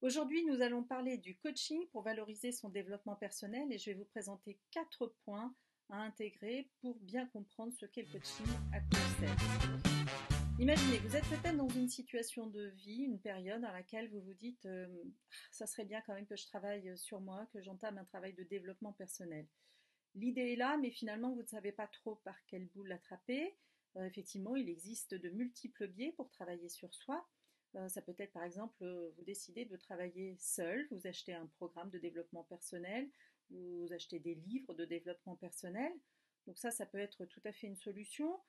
Aujourd'hui, nous allons parler du coaching pour valoriser son développement personnel et je vais vous présenter 4 points à intégrer pour bien comprendre ce qu'est le coaching, à quoi il sert. Imaginez, vous êtes peut-être dans une situation de vie, une période dans laquelle vous vous dites ça serait bien quand même que je travaille sur moi, que j'entame un travail de développement personnel. L'idée est là, mais finalement vous ne savez pas trop par quel bout l'attraper. Effectivement, il existe de multiples biais pour travailler sur soi. Ça peut être par exemple, vous décidez de travailler seul, vous achetez un programme de développement personnel, vous achetez des livres de développement personnel. Donc ça peut être tout à fait une solution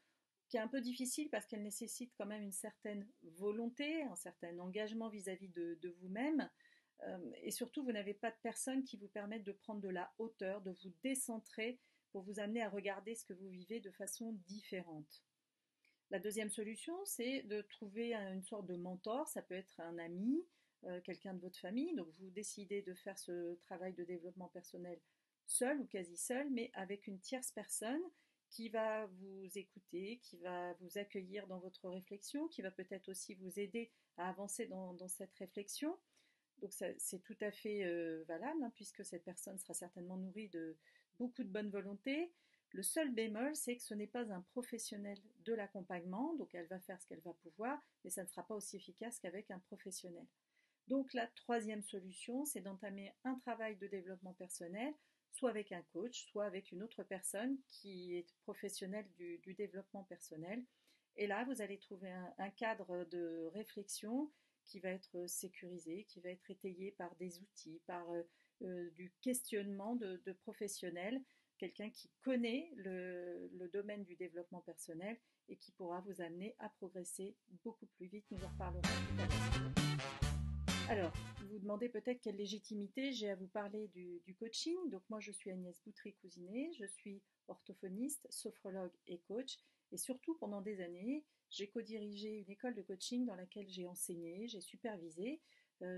qui est un peu difficile parce qu'elle nécessite quand même une certaine volonté, un certain engagement vis-à-vis de vous-même. Et surtout, vous n'avez pas de personnes qui vous permettent de prendre de la hauteur, de vous décentrer pour vous amener à regarder ce que vous vivez de façon différente. La deuxième solution, c'est de trouver une sorte de mentor, ça peut être un ami, quelqu'un de votre famille, donc vous décidez de faire ce travail de développement personnel seul ou quasi seul, mais avec une tierce personne qui va vous écouter, qui va vous accueillir dans votre réflexion, qui va peut-être aussi vous aider à avancer dans cette réflexion. Donc c'est tout à fait valable, hein, puisque cette personne sera certainement nourrie de beaucoup de bonne volonté. Le seul bémol, c'est que ce n'est pas un professionnel de l'accompagnement, donc elle va faire ce qu'elle va pouvoir, mais ça ne sera pas aussi efficace qu'avec un professionnel. Donc la troisième solution, c'est d'entamer un travail de développement personnel, soit avec un coach, soit avec une autre personne qui est professionnelle du développement personnel. Et là, vous allez trouver un cadre de réflexion qui va être sécurisé, qui va être étayé par des outils, par du questionnement de professionnels, quelqu'un qui connaît le domaine du développement personnel et qui pourra vous amener à progresser beaucoup plus vite. Nous en reparlerons tout à l'heure. Alors, vous vous demandez peut-être quelle légitimité j'ai à vous parler du coaching. Donc moi, je suis Agnès Boutry-Cousinet, je suis orthophoniste, sophrologue et coach. Et surtout, pendant des années, j'ai co-dirigé une école de coaching dans laquelle j'ai enseigné, j'ai supervisé.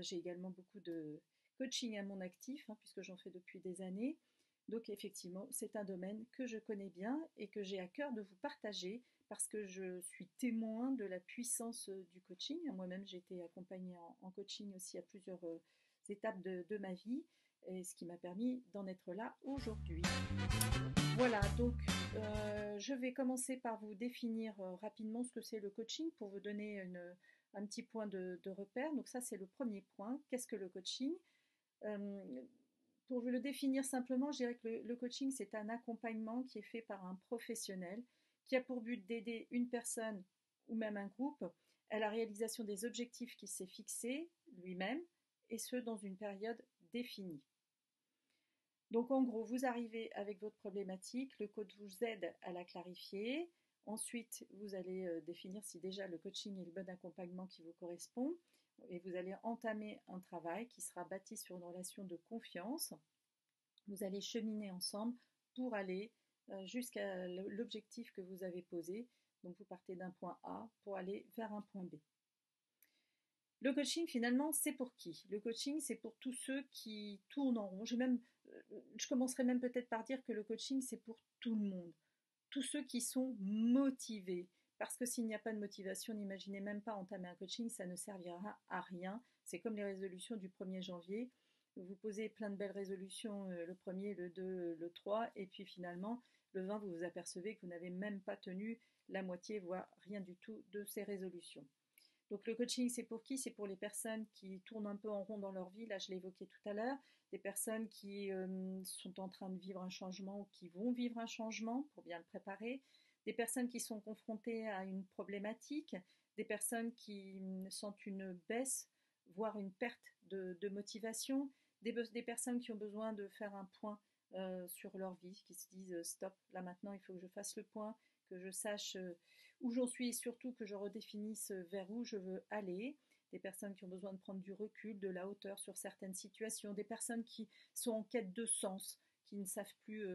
J'ai également beaucoup de coaching à mon actif, hein, puisque j'en fais depuis des années. Donc effectivement, c'est un domaine que je connais bien et que j'ai à cœur de vous partager parce que je suis témoin de la puissance du coaching. Moi-même, j'ai été accompagnée en coaching aussi à plusieurs étapes de ma vie, et ce qui m'a permis d'en être là aujourd'hui. Voilà, donc je vais commencer par vous définir rapidement ce que c'est le coaching pour vous donner un petit point de repère. Donc ça, c'est le premier point. Qu'est-ce que le coaching? Euh, pour le définir simplement, je dirais que le coaching, c'est un accompagnement qui est fait par un professionnel qui a pour but d'aider une personne ou même un groupe à la réalisation des objectifs qu'il s'est fixés lui-même, et ce, dans une période définie. Donc en gros, vous arrivez avec votre problématique, le coach vous aide à la clarifier. Ensuite, vous allez définir si déjà le coaching est le bon accompagnement qui vous correspond. Et vous allez entamer un travail qui sera bâti sur une relation de confiance. Vous allez cheminer ensemble pour aller jusqu'à l'objectif que vous avez posé. Donc vous partez d'un point A pour aller vers un point B. Le coaching, finalement, c'est pour qui? Le coaching, c'est pour tous ceux qui tournent en rond. Je commencerai même peut-être par dire que le coaching, c'est pour tout le monde. Tous ceux qui sont motivés. Parce que s'il n'y a pas de motivation, n'imaginez même pas entamer un coaching, ça ne servira à rien. C'est comme les résolutions du 1er janvier. Vous posez plein de belles résolutions, le 1er, le 2, le 3, et puis finalement, le 20, vous vous apercevez que vous n'avez même pas tenu la moitié, voire rien du tout de ces résolutions. Donc le coaching, c'est pour qui? C'est pour les personnes qui tournent un peu en rond dans leur vie, là je l'ai évoqué tout à l'heure, des personnes qui sont en train de vivre un changement ou qui vont vivre un changement pour bien le préparer, des personnes qui sont confrontées à une problématique, des personnes qui sentent une baisse, voire une perte de motivation, des personnes qui ont besoin de faire un point sur leur vie, qui se disent stop, là maintenant il faut que je fasse le point, que je sache où j'en suis et surtout que je redéfinisse vers où je veux aller, des personnes qui ont besoin de prendre du recul, de la hauteur sur certaines situations, des personnes qui sont en quête de sens, qui ne savent plus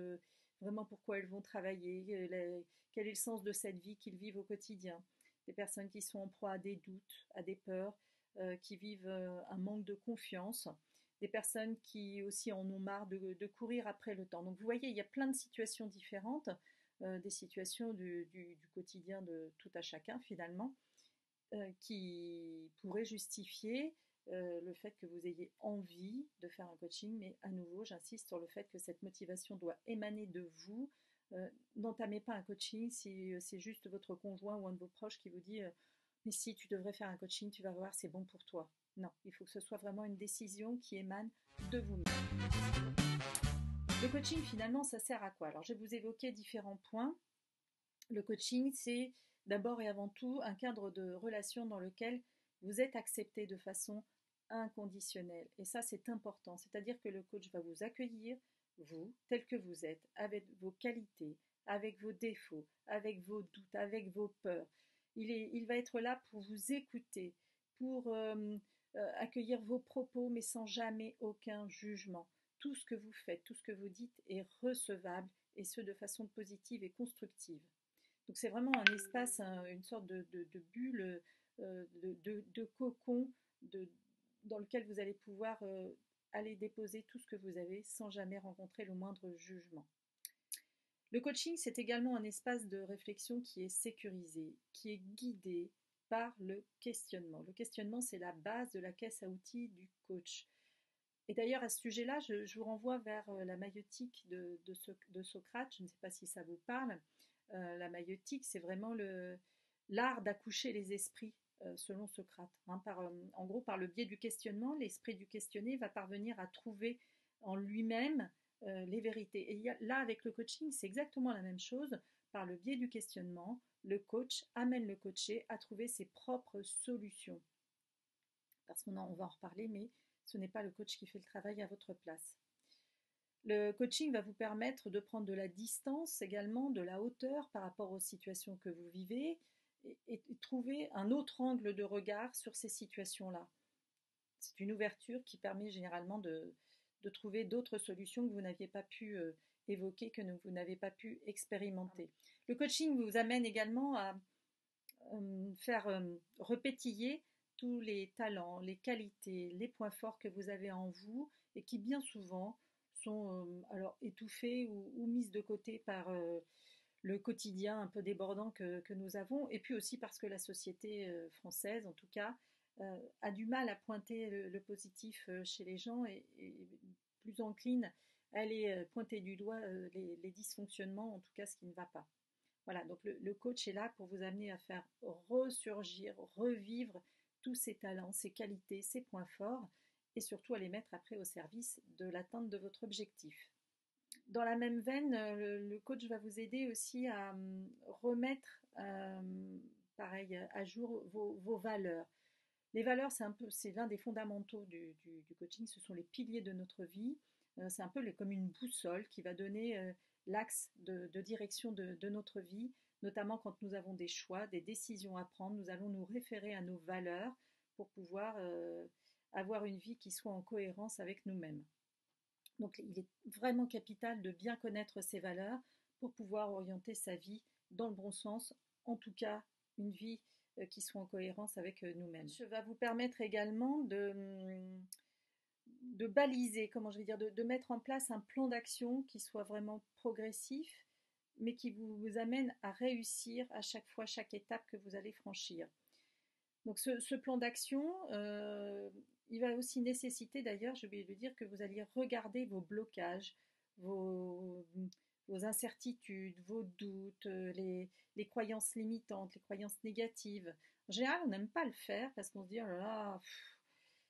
vraiment pourquoi elles vont travailler, quel est le sens de cette vie qu'ils vivent au quotidien, des personnes qui sont en proie à des doutes, à des peurs, qui vivent un manque de confiance, des personnes qui aussi en ont marre de courir après le temps. Donc vous voyez, il y a plein de situations différentes, des situations du quotidien de tout à chacun finalement, qui pourraient justifier le fait que vous ayez envie de faire un coaching, mais à nouveau, j'insiste sur le fait que cette motivation doit émaner de vous. N'entamez pas un coaching si c'est juste votre conjoint ou un de vos proches qui vous dit mais si tu devrais faire un coaching, tu vas voir, c'est bon pour toi. Non, il faut que ce soit vraiment une décision qui émane de vous-même. Le coaching, finalement, ça sert à quoi? Alors, je vais vous évoquer différents points. Le coaching, c'est d'abord et avant tout un cadre de relation dans lequel vous êtes accepté de façon inconditionnelle. Et ça, c'est important. C'est-à-dire que le coach va vous accueillir, vous, tel que vous êtes, avec vos qualités, avec vos défauts, avec vos doutes, avec vos peurs. Il va être là pour vous écouter, pour accueillir vos propos, mais sans jamais aucun jugement. Tout ce que vous faites, tout ce que vous dites est recevable, et ce de façon positive et constructive. Donc c'est vraiment un espace, une sorte de bulle, de cocon dans lequel vous allez pouvoir aller déposer tout ce que vous avez sans jamais rencontrer le moindre jugement. Le coaching, c'est également un espace de réflexion qui est sécurisé, qui est guidé par le questionnement. Le questionnement, c'est la base de la caisse à outils du coach. Et d'ailleurs, à ce sujet-là, je vous renvoie vers la maïeutique de Socrate. Je ne sais pas si ça vous parle. La maïeutique, c'est vraiment l'art d'accoucher les esprits, selon Socrate. En gros, par le biais du questionnement, l'esprit du questionné va parvenir à trouver en lui-même les vérités. Et là, avec le coaching, c'est exactement la même chose. Par le biais du questionnement, le coach amène le coaché à trouver ses propres solutions. Parce qu'on va en reparler, mais ce n'est pas le coach qui fait le travail à votre place. Le coaching va vous permettre de prendre de la distance également, de la hauteur par rapport aux situations que vous vivez et trouver un autre angle de regard sur ces situations-là. C'est une ouverture qui permet généralement de trouver d'autres solutions que vous n'aviez pas pu évoquer, que vous n'avez pas pu expérimenter. Le coaching vous amène également à faire repétiller tous les talents, les qualités, les points forts que vous avez en vous et qui bien souvent sont alors étouffés ou mises de côté par le quotidien un peu débordant que nous avons, et puis aussi parce que la société française, en tout cas, a du mal à pointer le positif chez les gens et plus encline à aller pointer du doigt les dysfonctionnements, en tout cas ce qui ne va pas. Voilà, donc le coach est là pour vous amener à faire ressurgir, revivre tous ces talents, ces qualités, ces points forts, et surtout à les mettre après au service de l'atteinte de votre objectif. Dans la même veine, le coach va vous aider aussi à remettre, pareil, à jour vos valeurs. Les valeurs, c'est l'un des fondamentaux du coaching, ce sont les piliers de notre vie. C'est un peu comme une boussole qui va donner l'axe de direction de notre vie, notamment quand nous avons des choix, des décisions à prendre. Nous allons nous référer à nos valeurs pour pouvoir avoir une vie qui soit en cohérence avec nous-mêmes. Donc il est vraiment capital de bien connaître ses valeurs pour pouvoir orienter sa vie dans le bon sens, en tout cas une vie qui soit en cohérence avec nous-mêmes. Ça va vous permettre également de baliser, comment je vais dire, de mettre en place un plan d'action qui soit vraiment progressif, mais qui vous amène à réussir à chaque fois, chaque étape que vous allez franchir. Donc ce plan d'action, il va aussi nécessiter d'ailleurs, je vais le dire, que vous alliez regarder vos blocages, vos incertitudes, vos doutes, les croyances limitantes, les croyances négatives. En général, on n'aime pas le faire parce qu'on se dit, oh là là,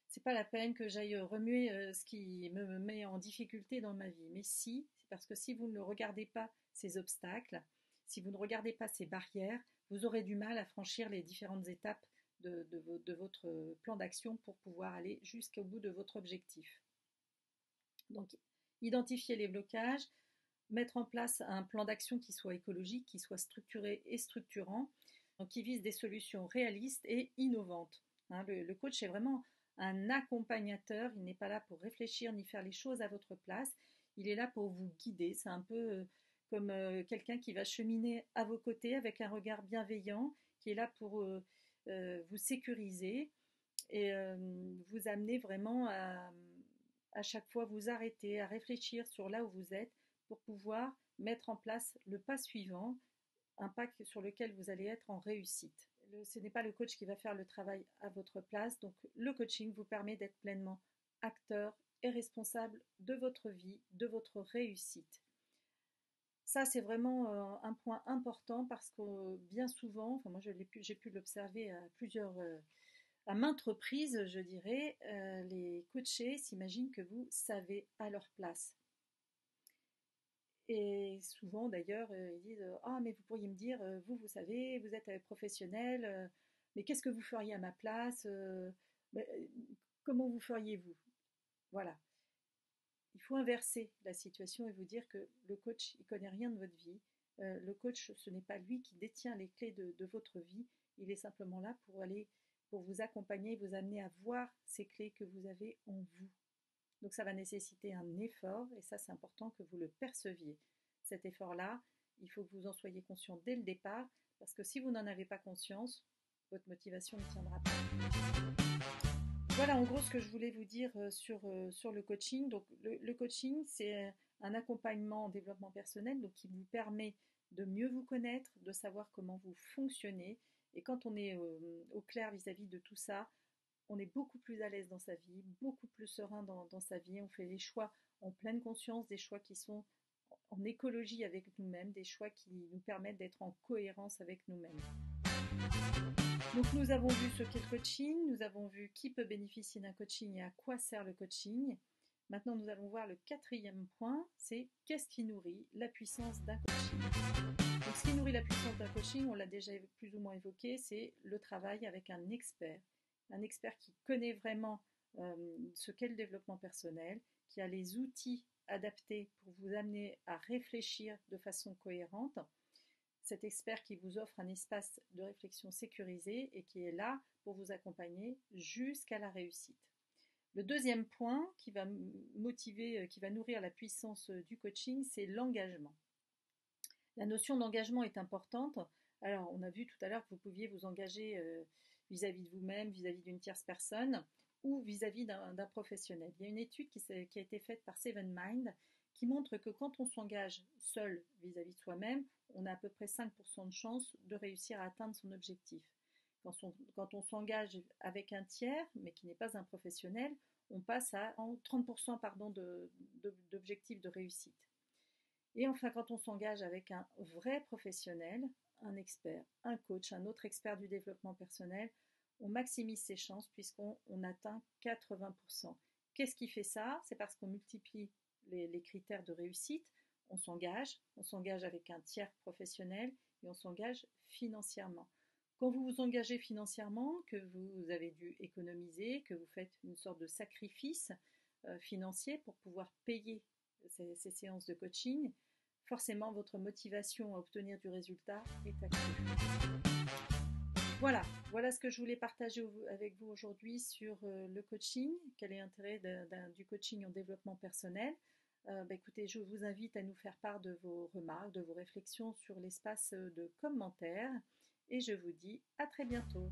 c'est pas la peine que j'aille remuer ce qui me met en difficulté dans ma vie. Mais si, c'est parce que si vous ne regardez pas ces obstacles, si vous ne regardez pas ces barrières, vous aurez du mal à franchir les différentes étapes de votre plan d'action pour pouvoir aller jusqu'au bout de votre objectif. Donc, identifier les blocages, mettre en place un plan d'action qui soit écologique, qui soit structuré et structurant, donc qui vise des solutions réalistes et innovantes. Le coach est vraiment un accompagnateur, il n'est pas là pour réfléchir ni faire les choses à votre place, il est là pour vous guider. C'est un peu comme quelqu'un qui va cheminer à vos côtés avec un regard bienveillant, qui est là pour vous sécuriser et vous amener vraiment à chaque fois vous arrêter, à réfléchir sur là où vous êtes pour pouvoir mettre en place le pas suivant, un pas sur lequel vous allez être en réussite. Ce n'est pas le coach qui va faire le travail à votre place. Donc le coaching vous permet d'être pleinement acteur et responsable de votre vie, de votre réussite. Ça, c'est vraiment un point important parce que bien souvent, enfin moi j'ai pu l'observer à maintes reprises, je dirais, les coachés s'imaginent que vous savez à leur place. Et souvent d'ailleurs, ils disent ah, mais vous pourriez me dire, vous savez, vous êtes professionnel, mais qu'est-ce que vous feriez à ma place ben, comment vous feriez-vous? Voilà. Il faut inverser la situation et vous dire que le coach, il connaît rien de votre vie. Le coach, ce n'est pas lui qui détient les clés de votre vie. Il est simplement là pour vous accompagner, vous amener à voir ces clés que vous avez en vous. Donc ça va nécessiter un effort et ça c'est important que vous le perceviez. Cet effort-là, il faut que vous en soyez conscient dès le départ parce que si vous n'en avez pas conscience, votre motivation ne tiendra pas. Voilà en gros ce que je voulais vous dire sur le coaching. Donc le coaching, c'est un accompagnement en développement personnel donc, qui vous permet de mieux vous connaître, de savoir comment vous fonctionnez. Et quand on est au clair vis-à-vis de tout ça, on est beaucoup plus à l'aise dans sa vie, beaucoup plus serein dans sa vie. On fait des choix en pleine conscience, des choix qui sont en écologie avec nous-mêmes, des choix qui nous permettent d'être en cohérence avec nous-mêmes. Donc nous avons vu ce qu'est le coaching, nous avons vu qui peut bénéficier d'un coaching et à quoi sert le coaching. Maintenant nous allons voir le quatrième point, c'est qu'est-ce qui nourrit la puissance d'un coaching. Donc ce qui nourrit la puissance d'un coaching, on l'a déjà plus ou moins évoqué, c'est le travail avec un expert qui connaît vraiment ce qu'est le développement personnel, qui a les outils adaptés pour vous amener à réfléchir de façon cohérente. Cet expert qui vous offre un espace de réflexion sécurisé et qui est là pour vous accompagner jusqu'à la réussite. Le deuxième point qui va motiver, qui va nourrir la puissance du coaching, c'est l'engagement. La notion d'engagement est importante. Alors, on a vu tout à l'heure que vous pouviez vous engager vis-à-vis de vous-même, vis-à-vis d'une tierce personne ou vis-à-vis d'un professionnel. Il y a une étude qui a été faite par Seven Mind qui montre que quand on s'engage seul vis-à-vis de soi-même, on a à peu près 5% de chances de réussir à atteindre son objectif. Quand on s'engage avec un tiers, mais qui n'est pas un professionnel, on passe à 30% d'objectifs de réussite. Et enfin, quand on s'engage avec un vrai professionnel, un expert, un coach, un autre expert du développement personnel, on maximise ses chances puisqu'on atteint 80%. Qu'est-ce qui fait ça? C'est parce qu'on multiplie les critères de réussite. On s'engage avec un tiers professionnel et on s'engage financièrement. Quand vous vous engagez financièrement, que vous avez dû économiser, que vous faites une sorte de sacrifice financier pour pouvoir payer ces séances de coaching, forcément votre motivation à obtenir du résultat est accrue. Voilà ce que je voulais partager avec vous aujourd'hui sur le coaching. Quel est l'intérêt du coaching en développement personnel? Écoutez, je vous invite à nous faire part de vos remarques, de vos réflexions sur l'espace de commentaires et je vous dis à très bientôt.